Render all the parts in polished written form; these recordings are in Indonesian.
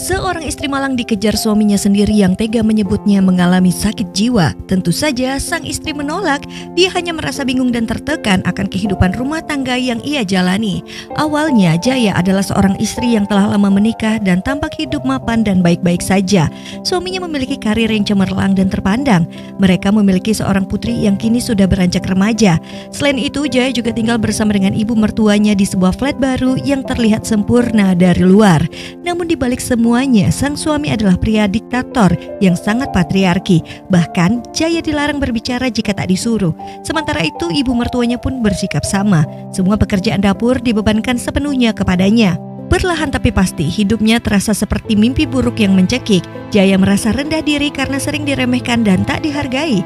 Seorang istri malang dikejar suaminya sendiri yang tega menyebutnya mengalami sakit jiwa. Tentu saja sang istri menolak. Dia hanya merasa bingung dan tertekan akan kehidupan rumah tangga yang ia jalani. Awalnya Jaya adalah seorang istri yang telah lama menikah dan tampak hidup mapan dan baik-baik saja. Suaminya memiliki karir yang cemerlang dan terpandang. Mereka memiliki seorang putri yang kini sudah beranjak remaja. Selain itu, Jaya juga tinggal bersama dengan ibu mertuanya di sebuah flat baru yang terlihat sempurna dari luar. Namun di balik semuanya, sang suami adalah pria diktator yang sangat patriarki. Bahkan Jaya dilarang berbicara jika tak disuruh. Sementara itu ibu mertuanya pun bersikap sama. Semua pekerjaan dapur dibebankan sepenuhnya kepadanya. Perlahan tapi pasti hidupnya terasa seperti mimpi buruk yang mencekik. Jaya merasa rendah diri karena sering diremehkan dan tak dihargai.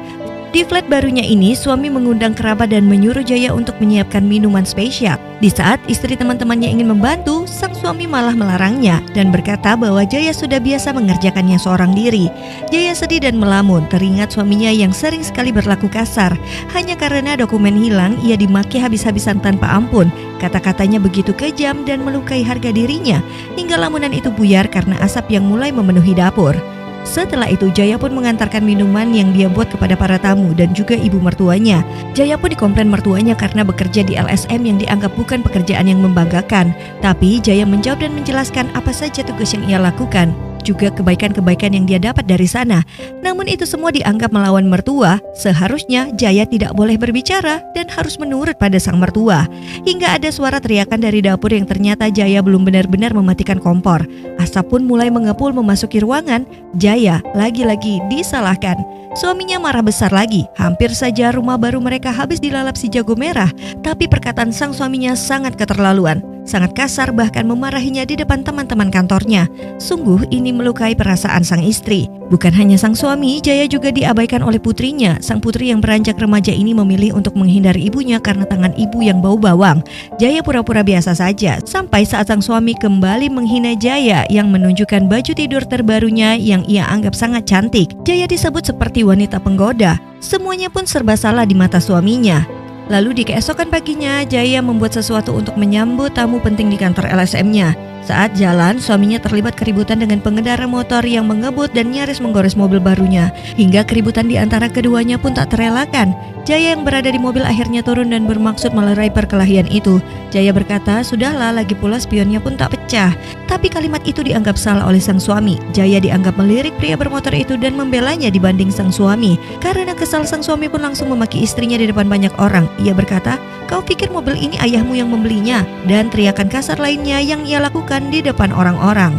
Di flat barunya ini, suami mengundang kerabat dan menyuruh Jaya untuk menyiapkan minuman spesial. Di saat istri teman-temannya ingin membantu, sang suami malah melarangnya dan berkata bahwa Jaya sudah biasa mengerjakannya seorang diri. Jaya sedih dan melamun, teringat suaminya yang sering sekali berlaku kasar. Hanya karena dokumen hilang, ia dimaki habis-habisan tanpa ampun. Kata-katanya begitu kejam dan melukai harga dirinya, hingga lamunan itu buyar karena asap yang mulai memenuhi dapur. Setelah itu Jaya pun mengantarkan minuman yang dia buat kepada para tamu dan juga ibu mertuanya. Jaya pun dikomplain mertuanya karena bekerja di LSM yang dianggap bukan pekerjaan yang membanggakan. Tapi Jaya menjawab dan menjelaskan apa saja tugas yang ia lakukan, juga kebaikan-kebaikan yang dia dapat dari sana. Namun itu semua dianggap melawan mertua. Seharusnya Jaya tidak boleh berbicara dan harus menurut pada sang mertua. Hingga ada suara teriakan dari dapur yang ternyata Jaya belum benar-benar mematikan kompor. Asap pun mulai mengepul memasuki ruangan. Jaya lagi-lagi disalahkan. Suaminya marah besar lagi. Hampir saja rumah baru mereka habis dilalap si jago merah. Tapi perkataan sang suaminya sangat keterlaluan. Sangat kasar, bahkan memarahinya di depan teman-teman kantornya. Sungguh ini melukai perasaan sang istri. Bukan hanya sang suami, Jaya juga diabaikan oleh putrinya. Sang putri yang beranjak remaja ini memilih untuk menghindari ibunya karena tangan ibu yang bau bawang. Jaya pura-pura biasa saja, sampai saat sang suami kembali menghina Jaya yang menunjukkan baju tidur terbarunya yang ia anggap sangat cantik. Jaya disebut seperti wanita penggoda. Semuanya pun serba salah di mata suaminya. Lalu di keesokan paginya, Jaya membuat sesuatu untuk menyambut tamu penting di kantor LSM-nya. Saat jalan, suaminya terlibat keributan dengan pengendara motor yang mengebut dan nyaris menggores mobil barunya. Hingga keributan di antara keduanya pun tak terelakkan. Jaya yang berada di mobil akhirnya turun dan bermaksud melerai perkelahian itu. Jaya berkata, sudahlah, lagi pula spionnya pun tak pecah. Tapi kalimat itu dianggap salah oleh sang suami. Jaya dianggap melirik pria bermotor itu dan membelanya dibanding sang suami. Karena kesal, sang suami pun langsung memaki istrinya di depan banyak orang. Ia berkata, kau pikir mobil ini ayahmu yang membelinya? Dan teriakan kasar lainnya yang ia lakukan di depan orang-orang.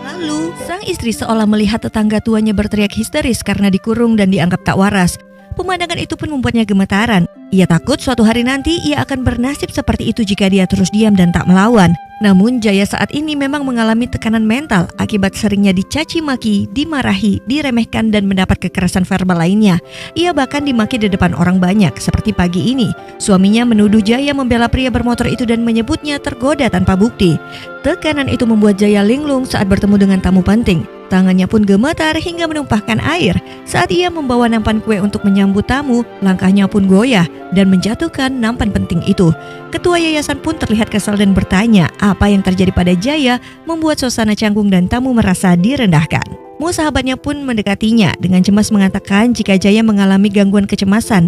Lalu, sang istri seolah melihat tetangga tuanya berteriak histeris karena dikurung dan dianggap tak waras. Pemandangan itu pun membuatnya gemetaran. Ia takut suatu hari nanti ia akan bernasib seperti itu jika dia terus diam dan tak melawan. Namun Jaya saat ini memang mengalami tekanan mental akibat seringnya dicaci maki, dimarahi, diremehkan dan mendapat kekerasan verbal lainnya. Ia bahkan dimaki di depan orang banyak seperti pagi ini. Suaminya menuduh Jaya membela pria bermotor itu dan menyebutnya tergoda tanpa bukti. Tekanan itu membuat Jaya linglung saat bertemu dengan tamu penting. Tangannya pun gemetar hingga menumpahkan air. Saat ia membawa nampan kue untuk menyambut tamu, langkahnya pun goyah dan menjatuhkan nampan penting itu. Ketua yayasan pun terlihat kesal dan bertanya apa yang terjadi pada Jaya membuat suasana canggung dan tamu merasa direndahkan. Sahabatnya pun mendekatinya dengan cemas mengatakan jika Jaya mengalami gangguan kecemasan.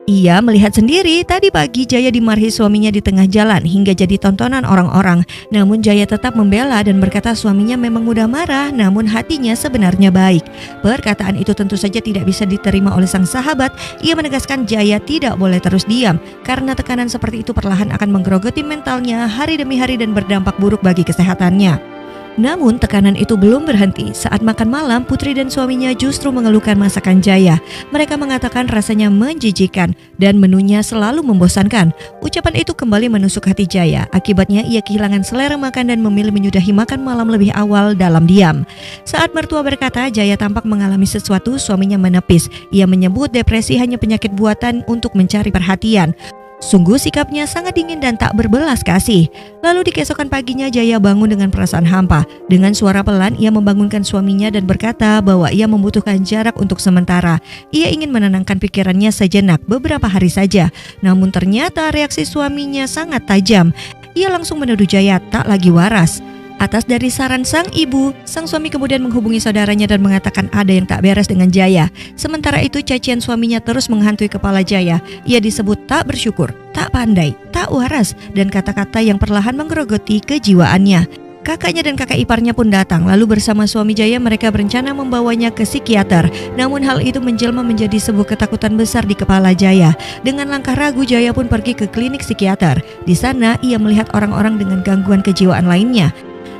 Ia melihat sendiri tadi pagi Jaya dimarahi suaminya di tengah jalan hingga jadi tontonan orang-orang. Namun Jaya tetap membela dan berkata suaminya memang mudah marah namun hatinya sebenarnya baik. Perkataan itu tentu saja tidak bisa diterima oleh sang sahabat. Ia menegaskan Jaya tidak boleh terus diam karena tekanan seperti itu perlahan akan menggerogoti mentalnya hari demi hari dan berdampak buruk bagi kesehatannya. Namun tekanan itu belum berhenti. Saat makan malam, putri dan suaminya justru mengeluhkan masakan Jaya. Mereka mengatakan rasanya menjijikan dan menunya selalu membosankan. Ucapan itu kembali menusuk hati Jaya. Akibatnya ia kehilangan selera makan dan memilih menyudahi makan malam lebih awal dalam diam. Saat mertua berkata Jaya tampak mengalami sesuatu, suaminya menepis. Ia menyebut depresi hanya penyakit buatan untuk mencari perhatian. Sungguh sikapnya sangat dingin dan tak berbelas kasih. Lalu di keesokan paginya Jaya bangun dengan perasaan hampa. Dengan suara pelan ia membangunkan suaminya dan berkata bahwa ia membutuhkan jarak untuk sementara. Ia ingin menenangkan pikirannya sejenak beberapa hari saja. Namun ternyata reaksi suaminya sangat tajam. Ia langsung menuduh Jaya tak lagi waras. Atas dari saran sang ibu, sang suami kemudian menghubungi saudaranya dan mengatakan ada yang tak beres dengan Jaya. Sementara itu cacian suaminya terus menghantui kepala Jaya. Ia disebut tak bersyukur, tak pandai, tak waras, dan kata-kata yang perlahan menggerogoti kejiwaannya. Kakaknya dan kakak iparnya pun datang, lalu bersama suami Jaya mereka berencana membawanya ke psikiater. Namun hal itu menjelma menjadi sebuah ketakutan besar di kepala Jaya. Dengan langkah ragu Jaya pun pergi ke klinik psikiater. Di sana ia melihat orang-orang dengan gangguan kejiwaan lainnya.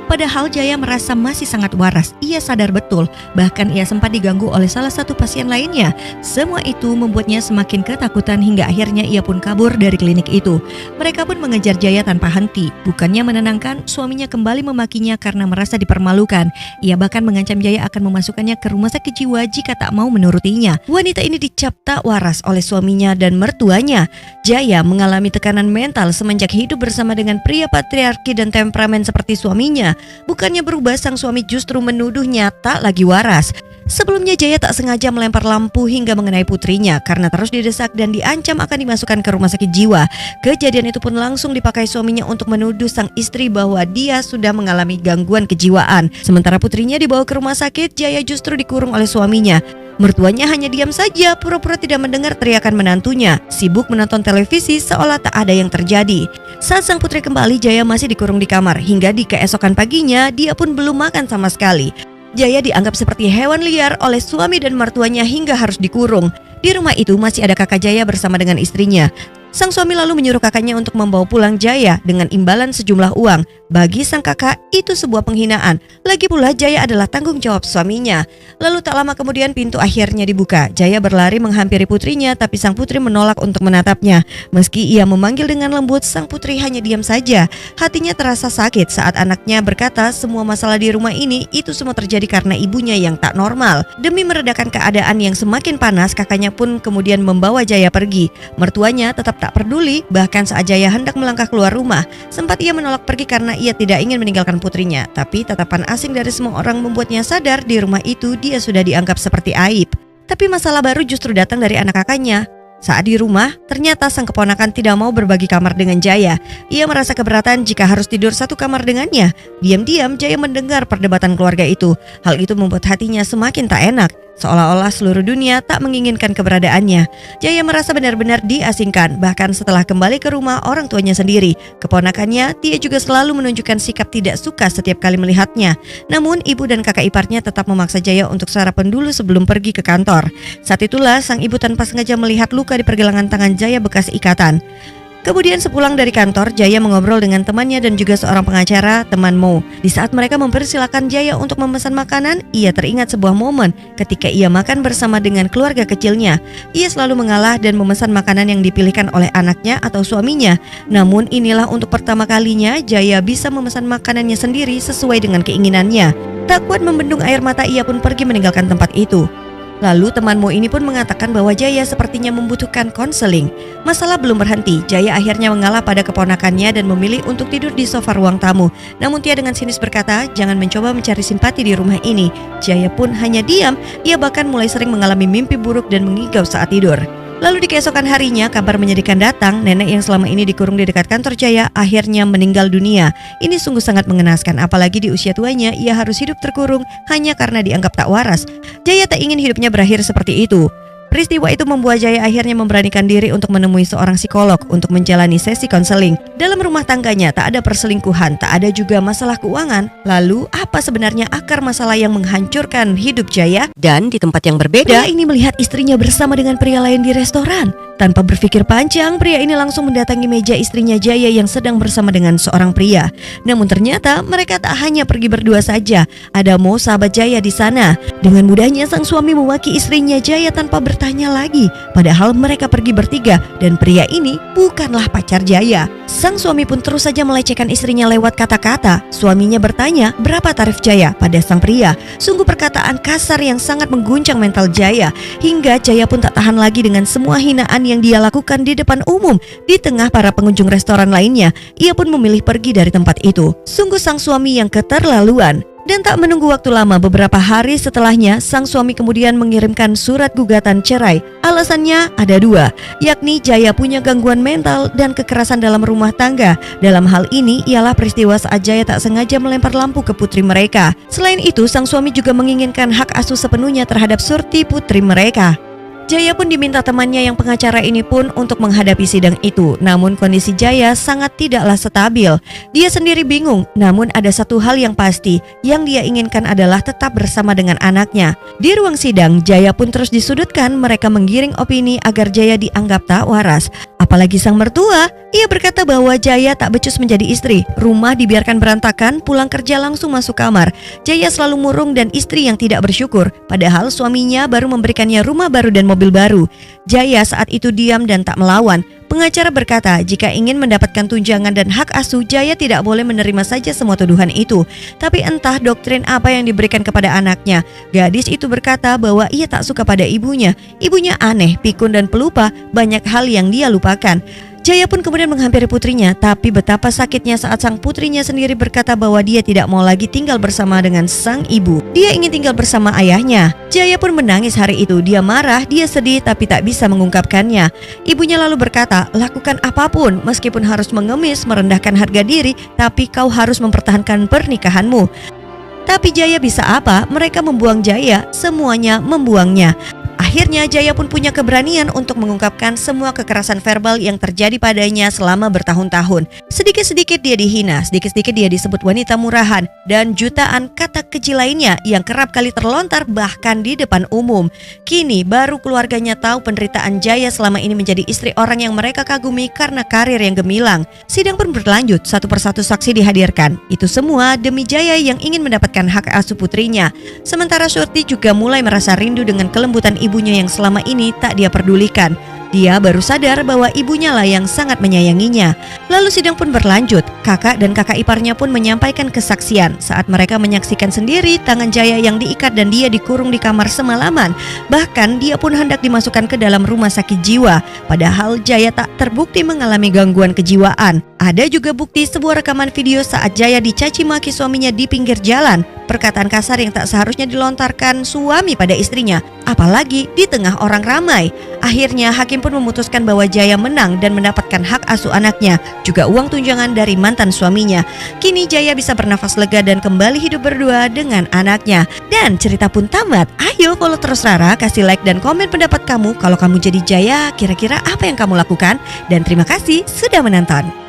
Padahal Jaya merasa masih sangat waras, ia sadar betul, bahkan ia sempat diganggu oleh salah satu pasien lainnya. Semua itu membuatnya semakin ketakutan hingga akhirnya ia pun kabur dari klinik itu. Mereka pun mengejar Jaya tanpa henti. Bukannya menenangkan, suaminya kembali memakinya karena merasa dipermalukan. Ia bahkan mengancam Jaya akan memasukkannya ke rumah sakit jiwa jika tak mau menurutinya. Wanita ini dicap tak waras oleh suaminya dan mertuanya. Jaya mengalami tekanan mental semenjak hidup bersama dengan pria patriarki dan temperamen seperti suaminya. Bukannya berubah, sang suami justru menuduhnya tak lagi waras. Sebelumnya Jaya tak sengaja melempar lampu hingga mengenai putrinya karena terus didesak dan diancam akan dimasukkan ke rumah sakit jiwa. Kejadian itu pun langsung dipakai suaminya untuk menuduh sang istri bahwa dia sudah mengalami gangguan kejiwaan. Sementara putrinya dibawa ke rumah sakit, Jaya justru dikurung oleh suaminya. Mertuanya hanya diam saja, pura-pura tidak mendengar teriakan menantunya, sibuk menonton televisi seolah tak ada yang terjadi. Saat sang putri kembali, Jaya masih dikurung di kamar, hingga di keesokan paginya dia pun belum makan sama sekali. Jaya dianggap seperti hewan liar oleh suami dan mertuanya hingga harus dikurung. Di rumah itu masih ada kakak Jaya bersama dengan istrinya. Sang suami lalu menyuruh kakaknya untuk membawa pulang Jaya dengan imbalan sejumlah uang. Bagi sang kakak itu sebuah penghinaan. Lagi pula Jaya adalah tanggung jawab suaminya. Lalu tak lama kemudian pintu akhirnya dibuka. Jaya berlari menghampiri putrinya, tapi sang putri menolak untuk menatapnya. Meski ia memanggil dengan lembut, sang putri hanya diam saja. Hatinya terasa sakit saat anaknya berkata semua masalah di rumah ini itu semua terjadi karena ibunya yang tak normal. Demi meredakan keadaan yang semakin panas, kakaknya pun kemudian membawa Jaya pergi. Mertuanya tetap tak peduli, bahkan saat Jaya hendak melangkah keluar rumah, sempat ia menolak pergi karena ia tidak ingin meninggalkan putrinya. Tapi tatapan asing dari semua orang membuatnya sadar di rumah itu dia sudah dianggap seperti aib. Tapi masalah baru justru datang dari anak kakaknya. Saat di rumah, ternyata sang keponakan tidak mau berbagi kamar dengan Jaya. Ia merasa keberatan jika harus tidur satu kamar dengannya. Diam-diam Jaya mendengar perdebatan keluarga itu. Hal itu membuat hatinya semakin tak enak. Seolah-olah seluruh dunia tak menginginkan keberadaannya. Jaya merasa benar-benar diasingkan. Bahkan setelah kembali ke rumah orang tuanya sendiri, keponakannya, dia juga selalu menunjukkan sikap tidak suka setiap kali melihatnya. Namun ibu dan kakak iparnya tetap memaksa Jaya untuk sarapan dulu sebelum pergi ke kantor. Saat itulah sang ibu tanpa sengaja melihat luka di pergelangan tangan Jaya bekas ikatan. Kemudian sepulang dari kantor, Jaya mengobrol dengan temannya dan juga seorang pengacara, teman Mo. Di saat mereka mempersilahkan Jaya untuk memesan makanan, ia teringat sebuah momen ketika ia makan bersama dengan keluarga kecilnya. Ia selalu mengalah dan memesan makanan yang dipilihkan oleh anaknya atau suaminya. Namun inilah untuk pertama kalinya Jaya bisa memesan makanannya sendiri sesuai dengan keinginannya. Tak kuat membendung air mata, ia pun pergi meninggalkan tempat itu. Lalu temanmu ini pun mengatakan bahwa Jaya sepertinya membutuhkan konseling. Masalah belum berhenti, Jaya akhirnya mengalah pada keponakannya dan memilih untuk tidur di sofa ruang tamu. Namun Tia dengan sinis berkata, jangan mencoba mencari simpati di rumah ini. Jaya pun hanya diam, ia bahkan mulai sering mengalami mimpi buruk dan mengigau saat tidur. Lalu di keesokan harinya kabar menyedihkan datang. Nenek yang selama ini dikurung di dekat kantor Jaya akhirnya meninggal dunia. Ini sungguh sangat mengenaskan, apalagi di usia tuanya ia harus hidup terkurung hanya karena dianggap tak waras. Jaya tak ingin hidupnya berakhir seperti itu. Peristiwa itu membuat Jaya akhirnya memberanikan diri untuk menemui seorang psikolog untuk menjalani sesi konseling. Dalam rumah tangganya tak ada perselingkuhan, tak ada juga masalah keuangan. Lalu apa sebenarnya akar masalah yang menghancurkan hidup Jaya? Dan di tempat yang berbeda, pria ini melihat istrinya bersama dengan pria lain di restoran. Tanpa berpikir panjang, pria ini langsung mendatangi meja istrinya Jaya yang sedang bersama dengan seorang pria. Namun ternyata mereka tak hanya pergi berdua saja. Ada Mo, sahabat Jaya di sana. Dengan mudahnya sang suami memaki istrinya Jaya tanpa bertanya lagi. Padahal mereka pergi bertiga dan pria ini bukanlah pacar Jaya. Sang suami pun terus saja melecehkan istrinya lewat kata-kata. Suaminya bertanya berapa tarif Jaya pada sang pria. Sungguh perkataan kasar yang sangat mengguncang mental Jaya. Hingga Jaya pun tak tahan lagi dengan semua hinaan yang dia lakukan di depan umum. Di tengah para pengunjung restoran lainnya, ia pun memilih pergi dari tempat itu. Sungguh sang suami yang keterlaluan. Dan tak menunggu waktu lama, beberapa hari setelahnya sang suami kemudian mengirimkan surat gugatan cerai. Alasannya ada dua, yakni Jaya punya gangguan mental dan kekerasan dalam rumah tangga. Dalam hal ini ialah peristiwa saat Jaya tak sengaja melempar lampu ke putri mereka. Selain itu, sang suami juga menginginkan hak asuh sepenuhnya terhadap Surti putri mereka. Jaya pun diminta temannya yang pengacara ini pun untuk menghadapi sidang itu. Namun kondisi Jaya sangat tidaklah stabil. Dia sendiri bingung, namun ada satu hal yang pasti, yang dia inginkan adalah tetap bersama dengan anaknya. Di ruang sidang, Jaya pun terus disudutkan. Mereka menggiring opini agar Jaya dianggap tak waras. Apalagi sang mertua, ia berkata bahwa Jaya tak becus menjadi istri. Rumah dibiarkan berantakan, pulang kerja langsung masuk kamar. Jaya selalu murung dan istri yang tidak bersyukur. Padahal suaminya baru memberikannya rumah baru dan mobil baru. Jaya saat itu diam dan tak melawan. Pengacara berkata jika ingin mendapatkan tunjangan dan hak asuh, Jaya tidak boleh menerima saja semua tuduhan itu. Tapi entah doktrin apa yang diberikan kepada anaknya. Gadis itu berkata bahwa ia tak suka pada ibunya. Ibunya aneh, pikun dan pelupa, banyak hal yang dia lupakan. Jaya pun kemudian menghampiri putrinya, tapi betapa sakitnya saat sang putrinya sendiri berkata bahwa dia tidak mau lagi tinggal bersama dengan sang ibu. Dia ingin tinggal bersama ayahnya. Jaya pun menangis hari itu. Dia marah, dia sedih, tapi tak bisa mengungkapkannya. Ibunya lalu berkata, lakukan apapun, meskipun harus mengemis, merendahkan harga diri, tapi kau harus mempertahankan pernikahanmu. Tapi Jaya bisa apa? Mereka membuang Jaya, semuanya membuangnya. Akhirnya Jaya pun punya keberanian untuk mengungkapkan semua kekerasan verbal yang terjadi padanya selama bertahun-tahun. Sedikit-sedikit dia dihina, sedikit-sedikit dia disebut wanita murahan, dan jutaan kata keji lainnya yang kerap kali terlontar bahkan di depan umum. Kini baru keluarganya tahu penderitaan Jaya selama ini menjadi istri orang yang mereka kagumi karena karir yang gemilang. Sidang pun berlanjut, satu persatu saksi dihadirkan. Itu semua demi Jaya yang ingin mendapatkan hak asuh putrinya. Sementara Surti juga mulai merasa rindu dengan kelembutan ibunya yang selama ini tak dia pedulikan. Dia baru sadar bahwa ibunya lah yang sangat menyayanginya. Lalu sidang pun berlanjut. Kakak dan kakak iparnya pun menyampaikan kesaksian saat mereka menyaksikan sendiri tangan Jaya yang diikat dan dia dikurung di kamar semalaman. Bahkan dia pun hendak dimasukkan ke dalam rumah sakit jiwa. Padahal Jaya tak terbukti mengalami gangguan kejiwaan. Ada juga bukti sebuah rekaman video saat Jaya dicaci maki suaminya di pinggir jalan. Perkataan kasar yang tak seharusnya dilontarkan suami pada istrinya, apalagi di tengah orang ramai. Akhirnya hakim pun memutuskan bahwa Jaya menang dan mendapatkan hak asuh anaknya, juga uang tunjangan dari mantan suaminya. Kini Jaya bisa bernafas lega dan kembali hidup berdua dengan anaknya. Dan cerita pun tamat. Ayo follow terus Rara, kasih like dan komen pendapat kamu. Kalau kamu jadi Jaya, kira-kira apa yang kamu lakukan? Dan terima kasih sudah menonton.